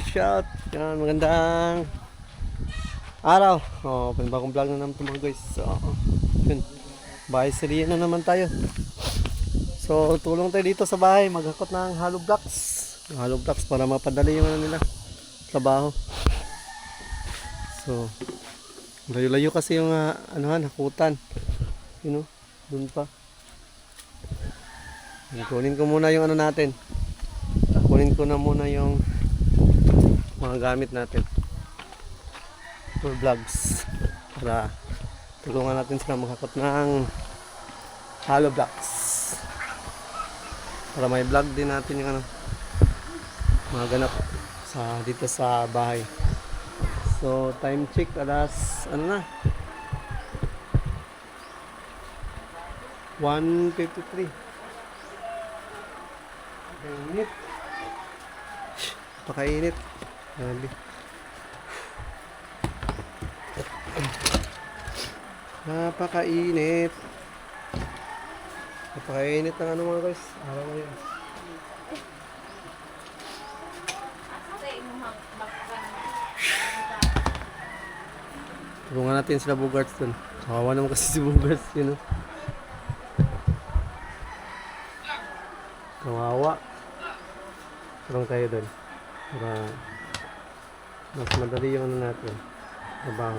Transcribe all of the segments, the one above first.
Shout! Yan, magandang araw. Panibagong vlog na naman ito mga guys. So, yun. Bahay siriya na naman tayo. So, tulong tayo dito sa bahay. Maghakot ng hollow blocks. Hollow blocks para mapadali yung ano nila. Trabaho. So, layo-layo kasi yung hakutan. You know, dun pa. Kunin ko muna yung ano natin. Kunin ko na muna yung mga gamit natin for vlogs para tulungan natin sila maghakot ng hollow blocks para may vlog din natin yung mga ganap dito sa bahay. So time check alas 1:53. Init, pakainit. Grabe. Napakainit. Napakainit ng mga guys. Araw ngayon. Tulungan natin sila Bugarts dun. Kawawa naman kasi si Bugarts, yun. Kawawa. Tulong tayo dun. Para mas madali yung natin trabaho.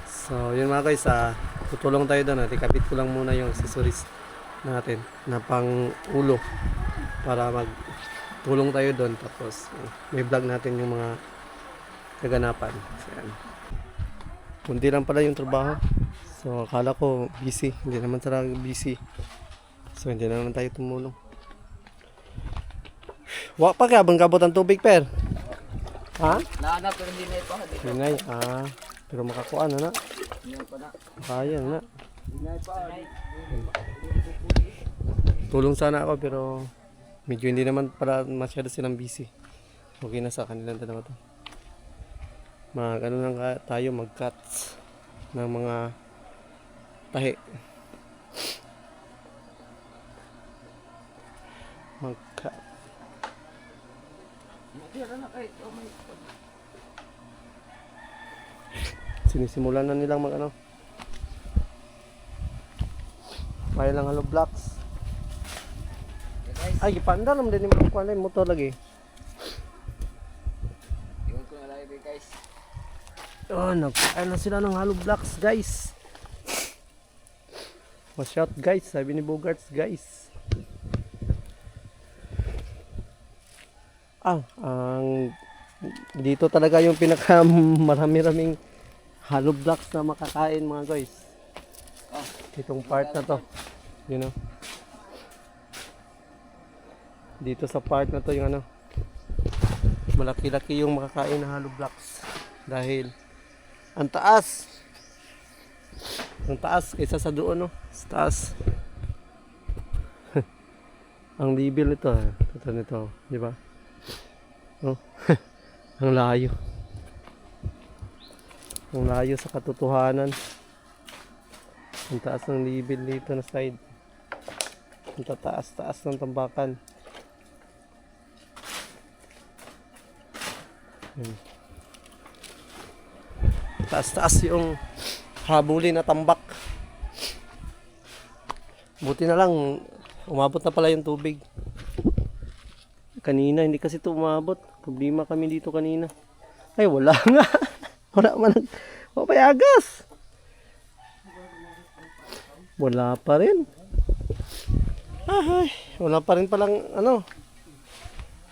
So yun mga guys, tutulong tayo doon. Ikabit ko lang muna yung accessories natin na pang ulo para magtulong tayo doon. Tapos may vlog natin yung mga kaganapan. So, yan. Kundi lang pala yung trabaho. So akala ko busy, hindi naman talaga busy. So hindi na naman tayo tumulong. Wa pa kaya bang kabot ang tubig per? Ha? Naana pero hindi na ito. Hinay, pero makakuha na. Kaya na. Tulong sana ako pero medyo hindi naman para masyado silang busy. Okay na sa kanilang dalawa to. Ano lang tayo mag-cuts ng mga tahi. Mag-cut. Sinisimulan na nilang may lang hollow blocks. Ay, ipanda naman din yung kuha na yung motor lagi. Iwan ko na live guys. Nagkain na sila ng hollow blocks guys. Watch out guys, sabi ni Bugarts guys. Ang dito talaga yung pinaka marami-raming hollow blocks na makakain mga guys. Itong part na to, you know. Dito sa part na to yung malaki-laki yung makakain na hollow blocks dahil ang taas. Ang taas kaysa sa doon, no? Sa taas. Ang level ito, ito, di ba? Oh. Ang layo. Ang layo sa katotohanan. Ang taas ng level dito na side. Ang taas ng tambakan. Taas yung habulin na tambak. Buti na lang umabot na pala yung tubig. Kanina hindi kasi ito umabot. Problema kami dito kanina. Ay wala nga. Wala man papayagas. Wala pa rin. Ay, wala pa rin palang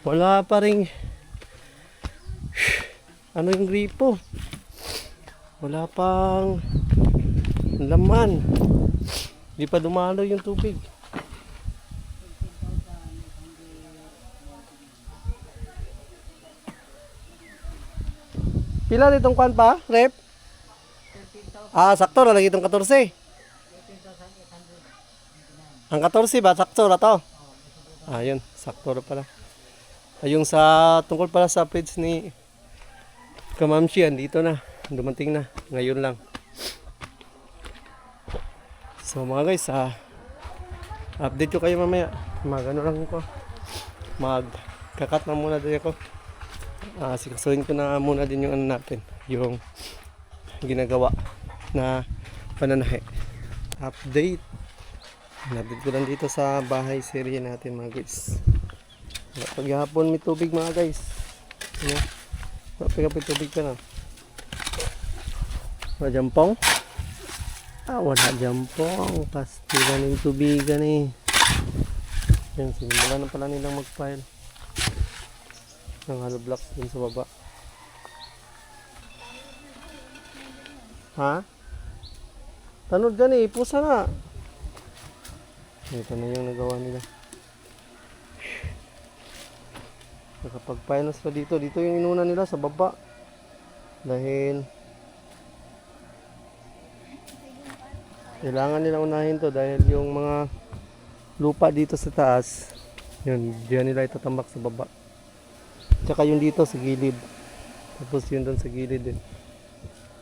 wala pa rin yung gripo. Wala pang laman. Hindi pa dumalo yung tubig. Pila ditong kwan pa, rep? Sakto na lagi itong 14. Ang 14 ba? Sakto na to? Yun, sakto na pala. Yung tungkol pala sa page ni Kamamshi, dito na. Dumating na. Ngayon lang. So mga guys, Update ko kayo mamaya. Magano lang ko. Magkakat na muna din ako. Sikasuhin ko na muna din yung ano natin. Yung ginagawa na pananahe. Update. Update ko lang dito sa bahay serye natin mga guys. Paghapon may tubig mga guys. Ano? Paghapon tubig ka na. Wala jampong? Wala jampong. Pastila ng tubigan eh. Yan, sinimula na pala nilang mag-file ng hollow blocks dun sa baba. Ha? Tanod gan eh, pusa na. Ito na yung nagawa nila. Nakapag-file na sila dito. Dito yung inuna nila sa baba. Dahil kailangan nila unahin to dahil yung mga lupa dito sa taas, yun, diyan nila itatambak sa baba. Tsaka yung dito sa gilid. Tapos yun doon sa gilid din.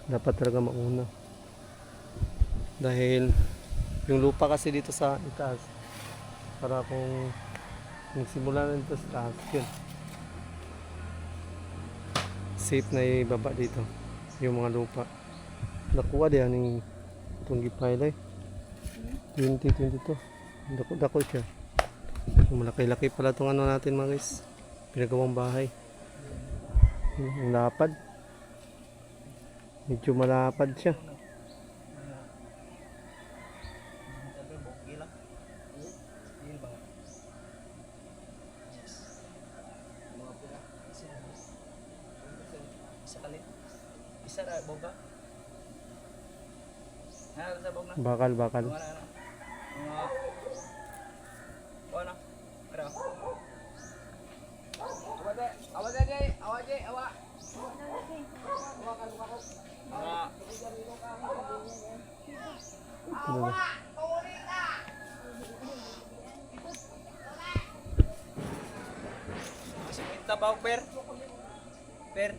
Dapat talaga mauna. Dahil yung lupa kasi dito sa itaas, para kung nagsimula na dito sa taas, yun. Safe na ibaba dito. Yung mga lupa. Nakuha diyan yung tunggi pilay. 2022. Dako siya. Malaki-laki pala itong ano natin mga guys. Pinagawang bahay. Ang lapad. Medyo malapad siya. Isa ra boga. Sa bog na. Bakal. Mga ano? Ara. Awa dai. Awa. Ito na. Sikwinta ba per? Per.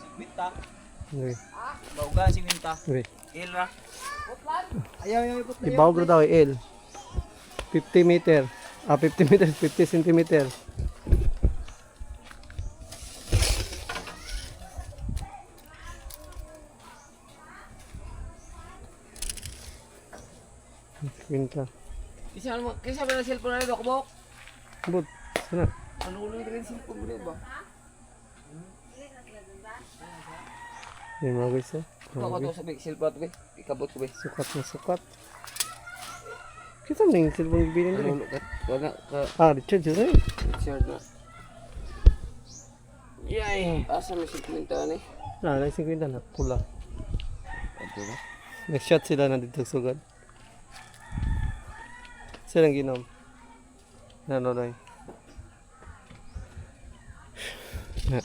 Sikwinta. Okay. Bauga sikwinta. Okay. Ilra. Ayaw ipot na. Ibaw ko daw L. 50 meter. 50 meter, 50 centimeter. Kwinta. Kisa ba na cellphone na ito? Kubok? But, sana. Ano ulo yung cellphone mo ba? Yan mga guys oh. Ako Grabe. to sabi, cellphone to be. Ikabot ko be. Sukat na sukat. Kita mo yung cellphone bilhin Ano nila. ulo ka? Wala ka. Richard yun eh. Richard na. Yay! Asa may cellphone ito ni? Wala, naising kwinta na. Pula. Ito ba? Next shot sila na dito sugad. Silang ginom. Ano na Na.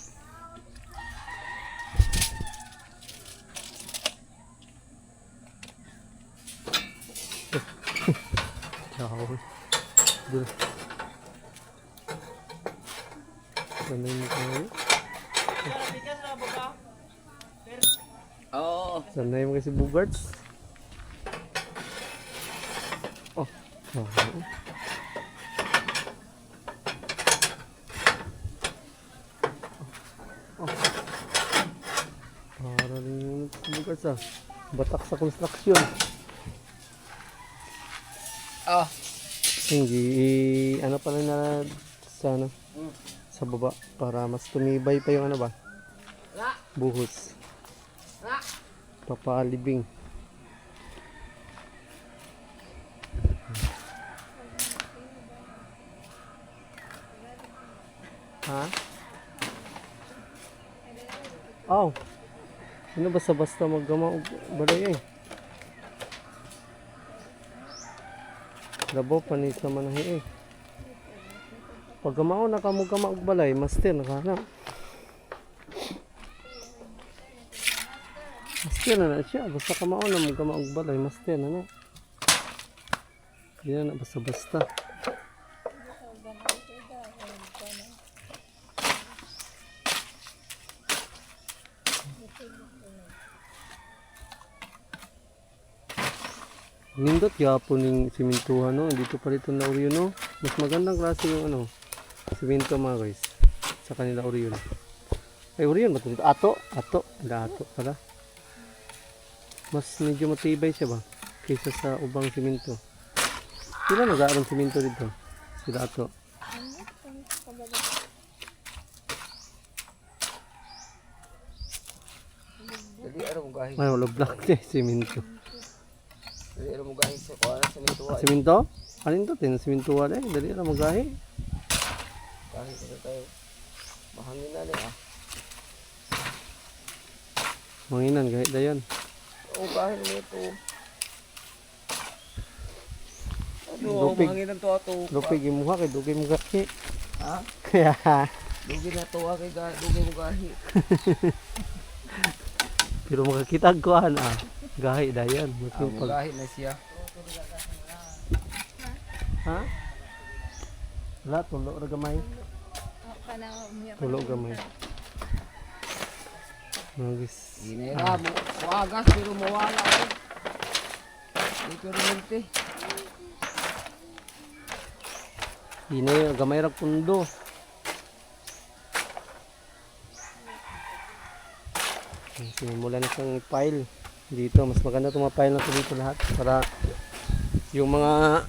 Ciao. Dulu. Sanay mo kayo. Oo. Sanay mo kasi bugards. Oh. Oh. Para rin yung bugards ah. Batak sa construction. Ah. Hindi, ano pala na sa ano? Sa baba para mas tumibay pa yung ano ba? Buhos. Papalibing. Ha? Oh. Ano basta-basta maggama og balay eh. Labo panis naman nahi eh. Pag gamao na kamo gama og balay, master nakana. Master na siya, basta kamao na mo gama og balay, master na na. Di na basta-basta. Nindot yapon yung simintuhan, no? Dito pa rito na Orion, no? Mas magandang klase yung ano, siminto mga guys. Sa kanila Orion. Ay, Orion ba ito dito? Ato. Wala ato pala. Mas medyo matibay siya ba? Kaysa sa ubang siminto. Sila nag-aaral siminto dito. Sila ato. Dali araw mo gahi. Ay, wala black niya, siminto. Dali araw mo gahi sa kuha sa mintuwa. Siminto? Alin to? Simintuan eh. Dali na magahi. Gahi na tayo. Mahangin na rin ah. Manginan, kahit na yan. Oo, gahi na ito. Ano, Lupig. mahangin na to ato. Lupig yung mukha kay Dugay mo gahi. Ha? Kaya, Dugi na to kay dugi mo gahi. pero makakita ko ah. Gahi na yan. Ah, gahi na siya. Ha? Wala, tulo na gamay. Tulo gamay. Magis. Ginera mo. Wagas pero mawala ko. Di kuryente. Ina yung gamay ra pundo. Sinimula na siyang pile dito. Mas maganda itong mga pile na ito dito lahat. Para yung mga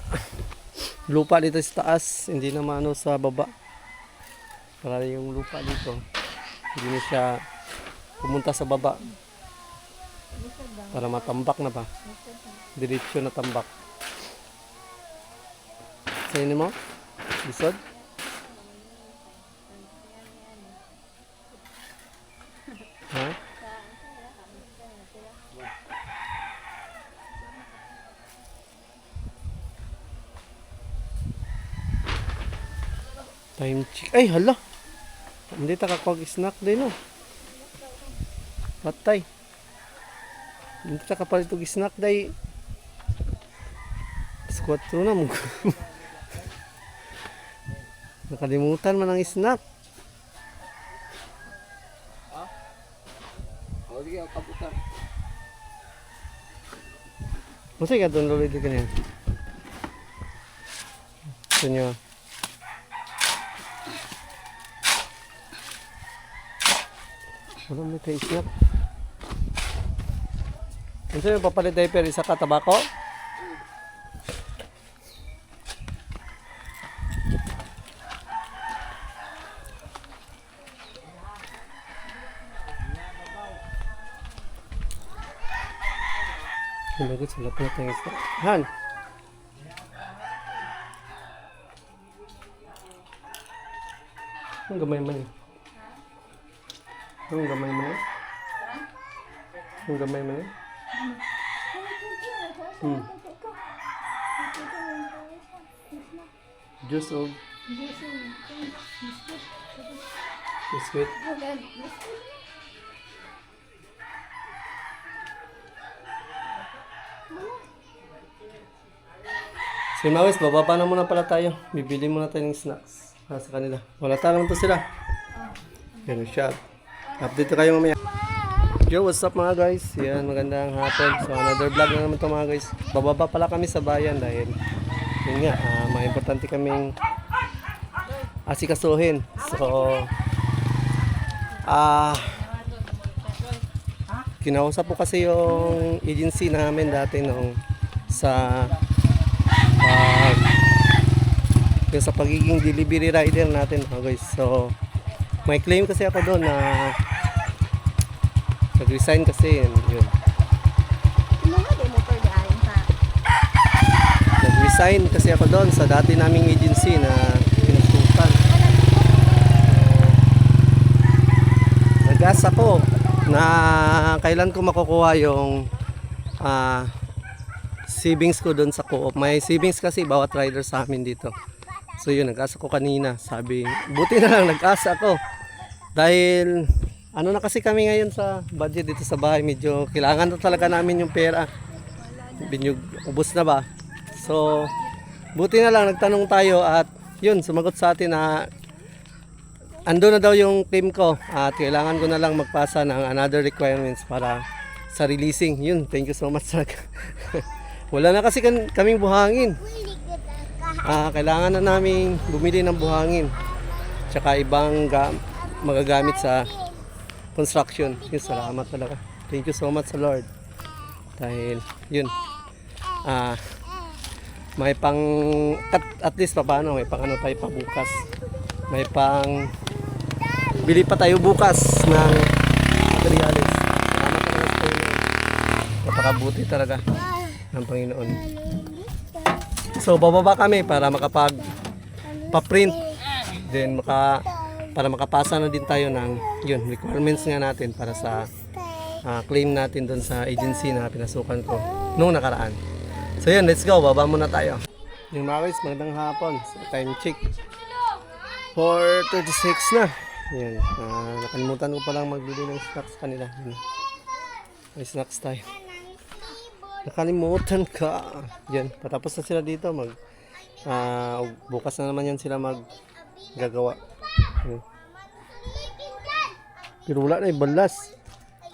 lupa dito sa taas, hindi na maano sa baba. Para yung lupa dito, hindi na siya pumunta sa baba. Para matambak na ba? Diretso na tambak. Sa inyo mo? Isod? Ha? Time check. Ay, hala! Hindi takakwag snack din, no? Patay. Hindi takapalit og snack day. Squat na mo. Nakalimutan man ang snack. O, sige, kaputan. Masay ka doon ulit ka niya. Ito nyo. Wala mo tayo snack. Ano sa'yo papalit diaper? Isa ka tabako? Kinagot sa lapit ng snack. Han! Ang gamay man eh. Ang gamay man eh. Ang gamay man eh. Juice of biscuit. Si Mawis, bababa na muna pala tayo. Bibili muna tayo ng snacks para sa kanila. Wala tayo naman to sila. Yan siya. Update na kayo mamaya. Yo, what's up mga guys? Yan, magandang hapon. So, another vlog na naman to mga guys. Bababa pala kami sa bayan dahil yun nga, mga importante kaming asikasuhin. So, kinausap po kasi yung agency namin dati nung sa yung sa pagiging delivery rider natin mga guys. So, may claim kasi ako doon na nag-resign kasi yun. Nag-resign kasi ako doon sa dati naming agency na pinusukan. Nag-gas ako na kailan ko makukuha yung savings ko doon sa co-op. May savings kasi bawat rider sa amin dito. So yun, nag-asa ko kanina. Sabi, buti na lang nag-asa ako. Dahil ano na kasi kami ngayon sa budget dito sa bahay, medyo kailangan na talaga namin yung pera. Binyug, ubos na ba? So, buti na lang nagtanong tayo at yun, sumagot sa atin na ando na daw yung claim ko at kailangan ko na lang magpasa ng another requirements para sa releasing. Yun, thank you so much. Wala na kasi kaming buhangin. Kailangan na namin bumili ng buhangin. Tsaka ibang magagamit sa construction. Yun, salamat talaga. Thank you so much sa Lord. Dahil, yun. May pang, at least pa paano, may pang ano tayo pa bukas. May pang, bili pa tayo bukas ng materials. Salamat talaga sa Panginoon. Napakabuti talaga ng Panginoon. So bababa kami para pa-print. Then para makapasa na din tayo ng yun, requirements nga natin para sa claim natin doon sa agency na pinasukan ko noong nakaraan. So yun, let's go. Baba muna tayo. Yung mga guys, magandang hapon. So, time check. 4:36 na. Yan. Nakalimutan ko palang magbili ng snacks kanila. Yan. May snacks tayo. Nakalimutan ka. Yan. Patapos na sila dito. Bukas na naman yan sila gagawa. Yan. Pero wala na balas.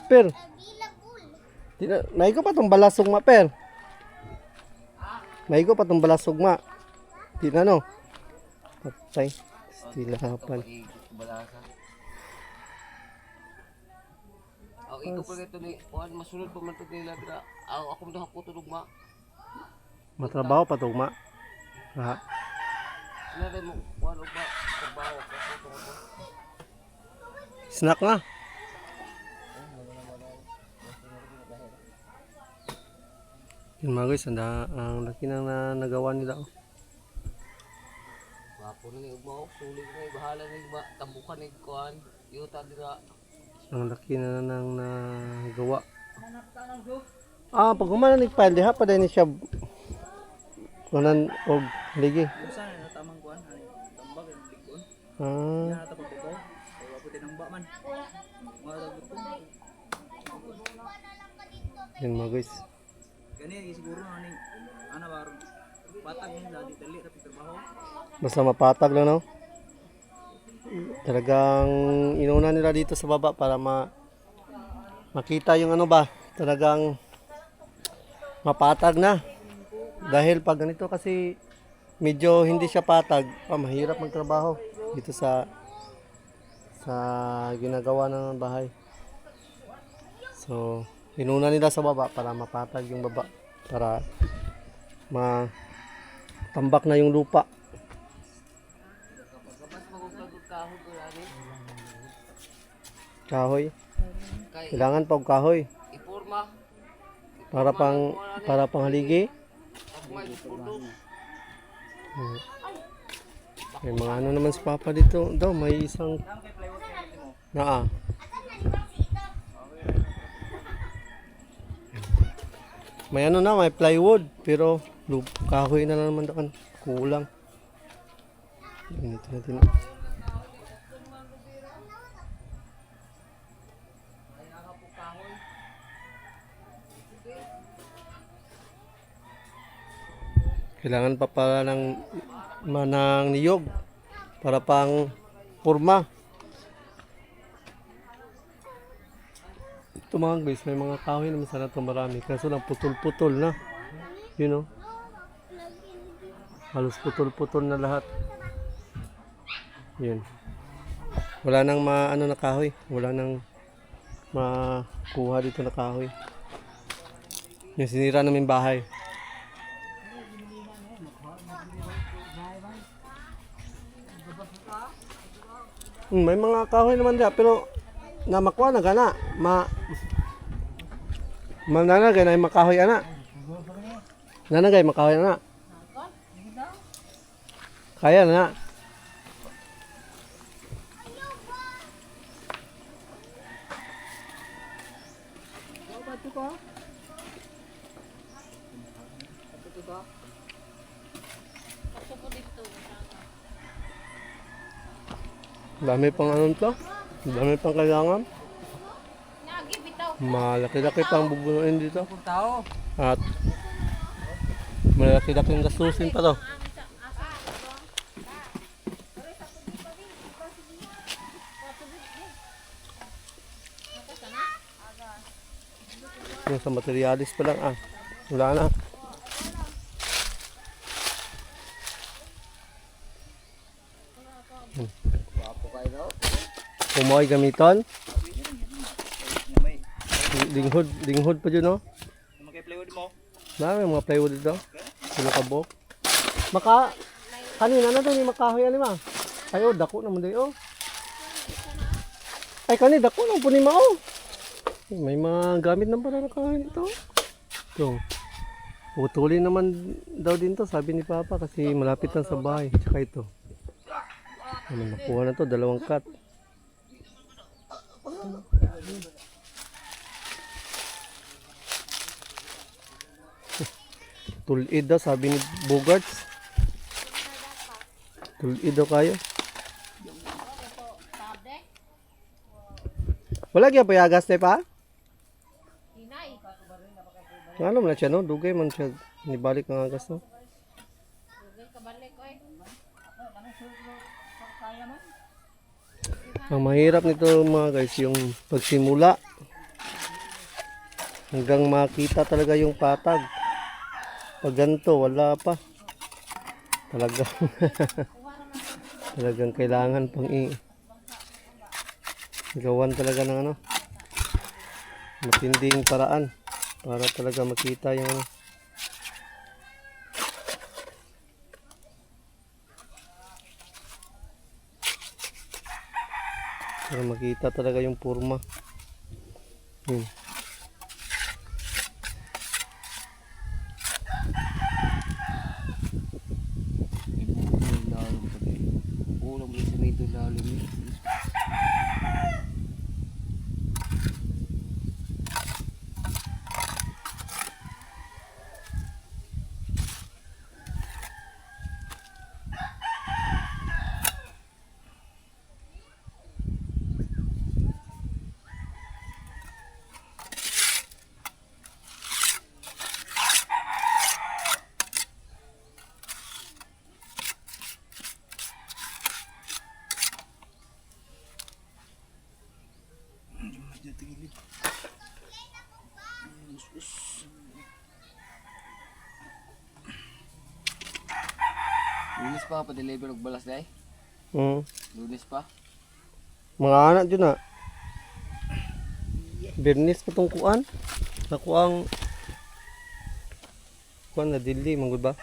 Per. Naigo pa itong balasog ma, per. Naigo pa itong balasog ma. Di na no. Patay. Stilahapan. Ikaw pa ito ni masunod pa man ito nila. Ako mo ako tulog ma. Matrabaho pa itong ma. Sila rin mo, ano ba? Trabaho ako. Snack nga. Yun mga guys, ang laki na nagawa nila. Oh. Wapo na yung ugma, sulit na yung bahala na yung tambukan na yung kuhan. Yuta dira. Ang laki na nang nagawa. Pag umana nagpile, diha pa din siya kunan og ligi. Saan na tamang kuan ani tambak ang likon. Ah. Ya ta pagbuko. Wa puti nang ba man. Wala gusto. Yun mga guys. Kani siguro ani ana baron. Patag ni dali dali ra trabaho. Basta mapatag lang no. Talagang inuna nila dito sa baba para makita yung ano ba, talagang mapatag na. Dahil pag ganito kasi medyo hindi siya patag, mahirap magtrabaho dito sa ginagawa ng bahay. So, inuna nila sa baba para mapatag yung baba, para matambak na yung lupa. Kahoy. Kailangan pag kahoy Iporma. para pang haligi. May mga ano naman si Papa dito. Daw may isang may ano na, may plywood pero kahoy na naman daw, kulang. Ito natin. Kailangan pa pala ng niyog para pang purma. Ito mga guys, may mga kahoy naman sana ito marami. Kaso lang putol-putol na. You know? Halos putol-putol na lahat. Yun. Wala nang ano na kahoy. Wala nang makuha dito na kahoy. Yung sinira namin bahay. May mga kahoy naman dyan, pero namakuha na gana. Nanagay na yung makahoy ana. Nanagay makahoy ana. Kaya na. Dami pang ano to? Dami pang kailangan. Malaki-laki pang bubunuin dito. At malaki-laking gastusin pa to. Yung sa materialis pa lang wala na. Wapo kayo daw. Kung mo ay gamiton, Na may linghod pa dyan, no? na kay plywood mo. Dami mga plywood dito. Sino kabok. Kanina na doon, yung makahoy ano ma. Ay, oh, dako naman doon, oh. Ay, dako lang po ni ma, oh. May mga gamit na pala na kahoy dito. Ito. Putulin naman daw din to, sabi ni Papa, kasi malapit lang sa bahay. Tsaka ito. Ano, makuha na to, 2 cut. Tulid daw, sabi ni Bogarts. Tulid daw kayo. Wala kaya payagas tayo pa? Ano man na siya, no? Dugay man siya. Nibalik ng agas, no? Ang mahirap nito mga guys, yung pagsimula. Hanggang makita talaga yung patag. Pag ganito, wala pa. Talagang kailangan pang gawan talaga ng ano, matinding paraan para talaga makita yung ano. Para makita talaga yung forma. Ulam rin sa may lalim eh. Lunes pa pa-deliver og balas day. Lunes pa. Mga anak dyan na. Bernis pa tong kuan. Nakuang kuan na dili manggod ba?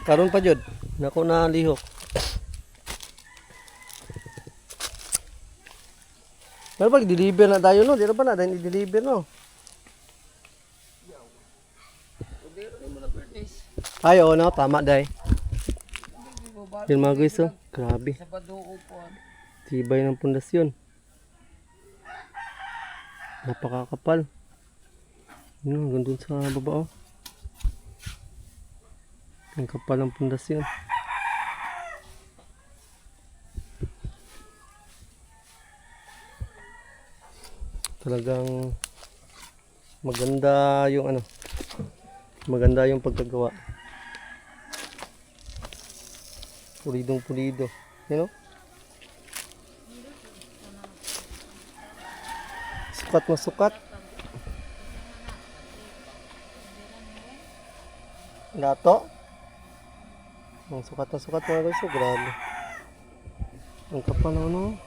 Karon pa jud. Nako na lihok. Pero pag deliver na tayo no, di na ba na dahil i-deliver no? Ay, oo no, tama dahi. Yan mga guys, oh. Grabe. Sa paduo po. Tibay ng pundasyon. Napakakapal. Yun, hanggang dun sa baba, oh. Ang kapal ng pundasyon. Talagang maganda yung ano. Maganda yung pagkagawa. Pulidong pulido. You know? Sukat na sukat. Lato. Ang sukat na sukat mga guys. Grabe. Ang kapal na ano.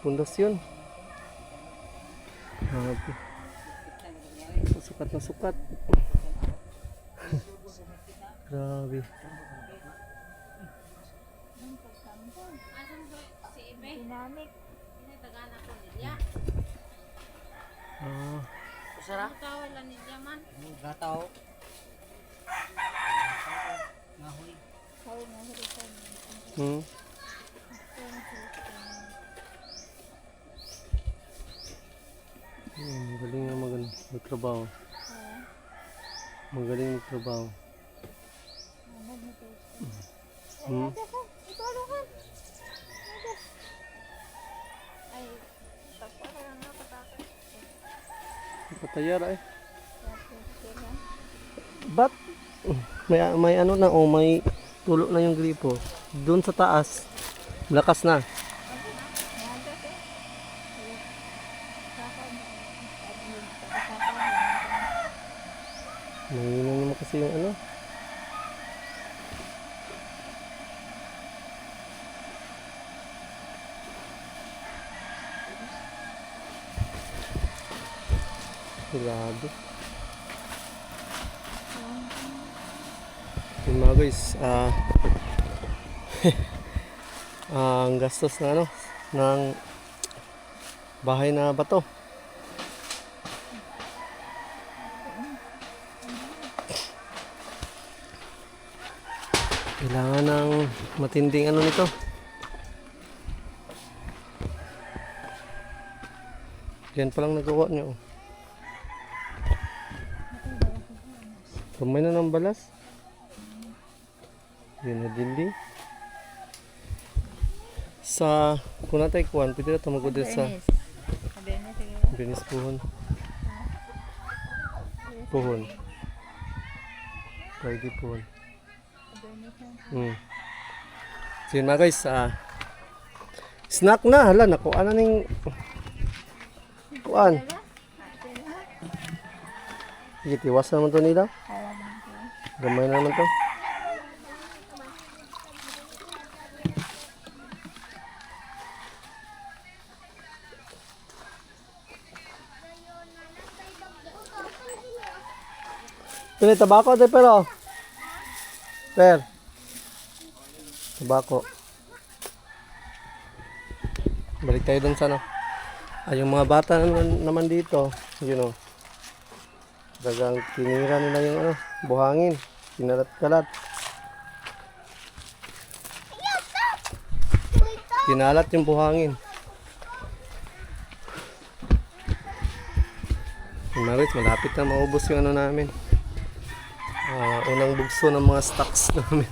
Pundasyon. Grabe. Sukat na sukat. Grabe. Dinamik. Ah, Sarap. Kawalan ni Diaman. Gataw. Kau na hurikan. hmm. Magaling na magtrabaho. Magaling magtrabaho. Hmm. Ito ano ka? Ay, tapos lang ako tapos. Patayara eh. But may ano na oh, may tulo na yung gripo. Doon sa taas. Malakas na. Mahina naman kasi yung ano. Grabe. Yun mga guys, ang gastos na ano, ng bahay na bato. Kailangan ng matinding ano nito. Yan pa lang nagawa niyo. Kamay na ng balas. Yan na dindi. Sa kung natay kuwan, pwede na tamagod sa Binis puhon. Puhon. Pwede puhon. So yun mga guys, snack na, hala, nakuha na ning kuan. Sige, tiwas naman to nila. Gamay na naman to. Pili tabako de pero. Per. Tabako. Balik tayo dun sa ano. Yung mga bata naman dito, you know. Dagang tinira nila yung ano, buhangin. Kinalat-kalat. Kinalat yung buhangin. Marit, malapit na maubos yung ano namin. Unang bugso ng mga stocks namin.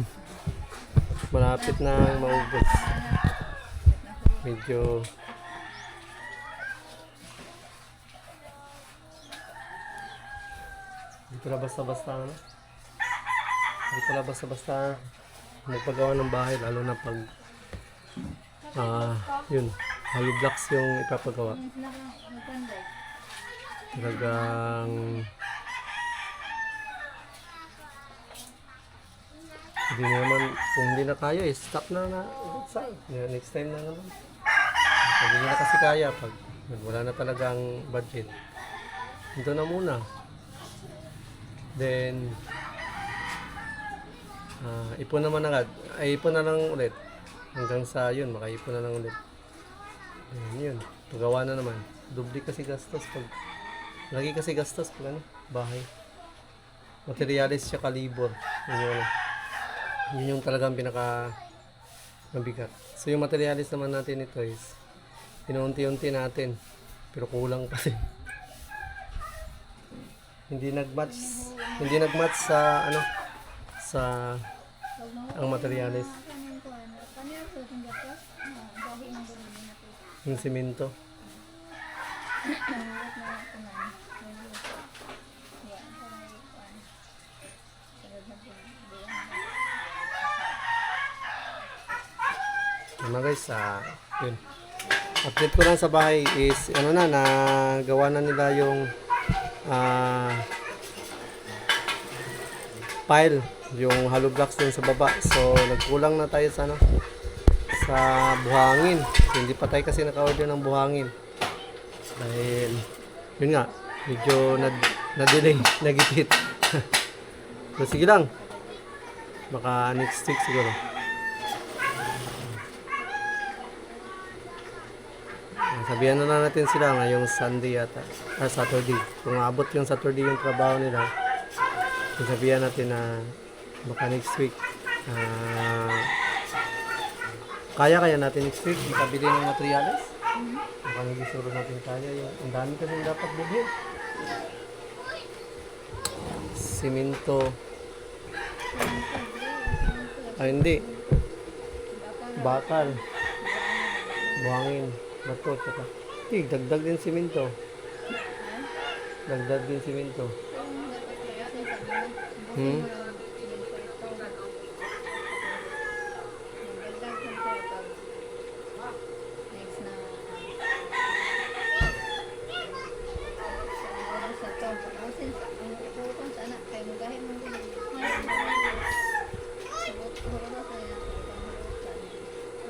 Malapit na maubos. Medyo hindi pala basta-basta ano? Hindi pala basta-basta magpagawa ng bahay, lalo na pag yun, hollow blocks yung ipapagawa. Talagang hindi naman, kung hindi na kaya, stop na next time na naman. Pag hindi na kasi kaya, pag wala na talagang budget, ito na muna. Then ipon naman agad, ipon na lang ulit hanggang sa yun, makaipon na lang ulit. Yun, pagawa na naman. Dubli kasi gastos pag lagi kasi gastos pag ano, bahay. Materialis siya kalibor. Yun yung talagang pinaka mabigat. So yung materialis naman natin ito is inuunti-unti natin pero kulang kasi. Hindi nagmatch sa ano sa ang materialis. Yung simento. Mga guys, yun. Update ko lang sa bahay is ano na, nagawa na nila yung pile, yung hollow blocks din sa baba. So nagkulang na tayo sa ano, sa buhangin. So, hindi pa tayo kasi naka-order ng buhangin. Dahil yun nga, medyo na-delay, nagipit. So sige lang. Baka next week siguro. Sabihan na lang natin sila ngayong Sunday yata, Saturday. Kung abot yung Saturday yung trabaho nila, sabihan natin na baka next week. Kaya natin next week makabili ng materials. Baka hindi siguro natin kaya. Ang dami kasi dapat bilhin. Simento. Hindi. Bakal. Buhangin. Bato, tsaka. Dagdag din simento. Dagdag din simento.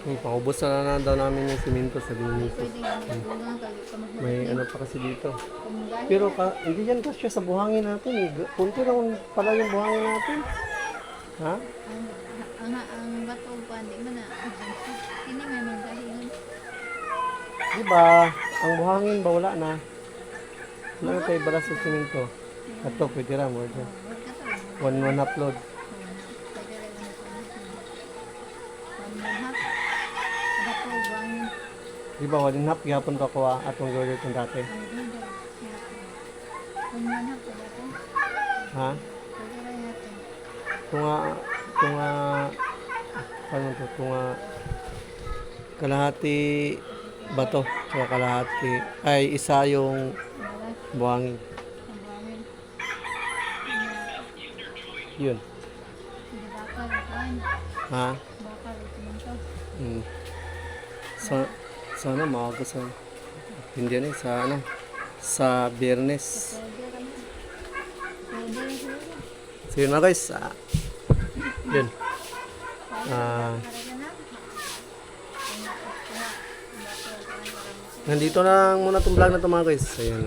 Paubos na daw namin yung simento sa Misis. Pwede nga nagbunga kayo ka mag May ano pa kasi dito. kumagahi. Pero hindi yan kasi sa buhangin natin. Kunti lang pala yung buhangin natin. Ha? Ang bato pa, di man na. Kini may magahingan. Di ba? Ang buhangin ba wala na? Wala na tayo balas sa simento. Ito, pwede rin. Pwede. One upload. Di ba? One half. Gihapon ko ako atong gawin itong dati. Ha? Kung paano to? Kung kalahati bato, tsaka kalahati, ay isa yung buhangin. Yun. Ha? Hmm. Sana maaga sa hindi na sa ano sa Biyernes. So yun na guys. Yun. Nandito na muna itong vlog na ito mga guys. Ayan,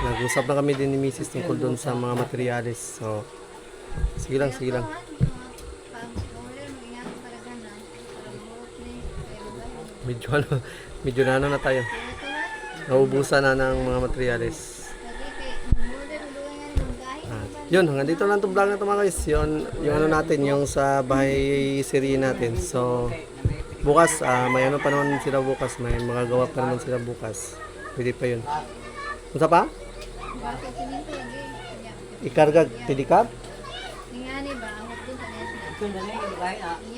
nag-usap na kami din ni Mrs. tungkol doon sa mga materialis. So, sige lang, sige lang. Medyo na ano na tayo. Naubusan na ng mga materialis. Yun, hanggang dito lang itong vlog na ito mga guys. Yun, yung ano natin, yung sa bahay serye natin. So, bukas, may ano pa naman sila bukas. May magagawa pa naman sila bukas. Pwede pa yun. Unsa pa? Ikarga, tidikap? Ito na lang yung gaya na.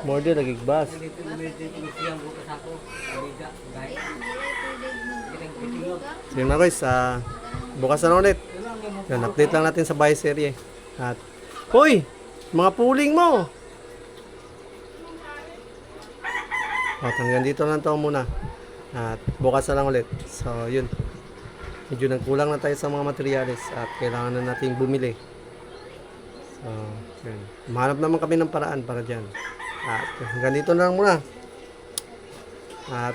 Morde, nagigbas. Dito na medyo tinusiyang bukas ako. Alida, gaya. So yun mga guys, bukas na ulit. Yan, update lang natin sa bahay serye. At, hoy! Mga puling mo! At hanggang dito lang ito muna. At bukas na lang ulit. So yun. Medyo nagkulang na tayo sa mga materials at kailangan na natin bumili. So, yun. Mahanap naman kami ng paraan para dyan. At hanggang dito na lang muna.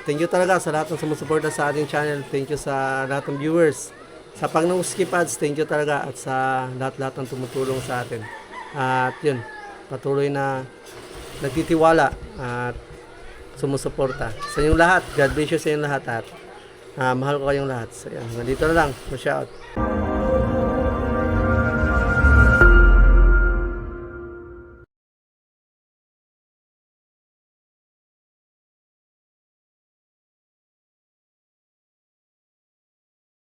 Thank you talaga sa lahat ng sumusuporta sa ating channel. Thank you sa lahat ng viewers. Sa Pag-Skip Ads, thank you talaga. At sa lahat-lahat ng tumutulong sa atin. At yun, patuloy na nagtitiwala at sumusuporta. Sa inyong lahat, God bless you sa inyong lahat. At mahal ko kayong lahat. So yan, hanggang dito na lang. Shout out.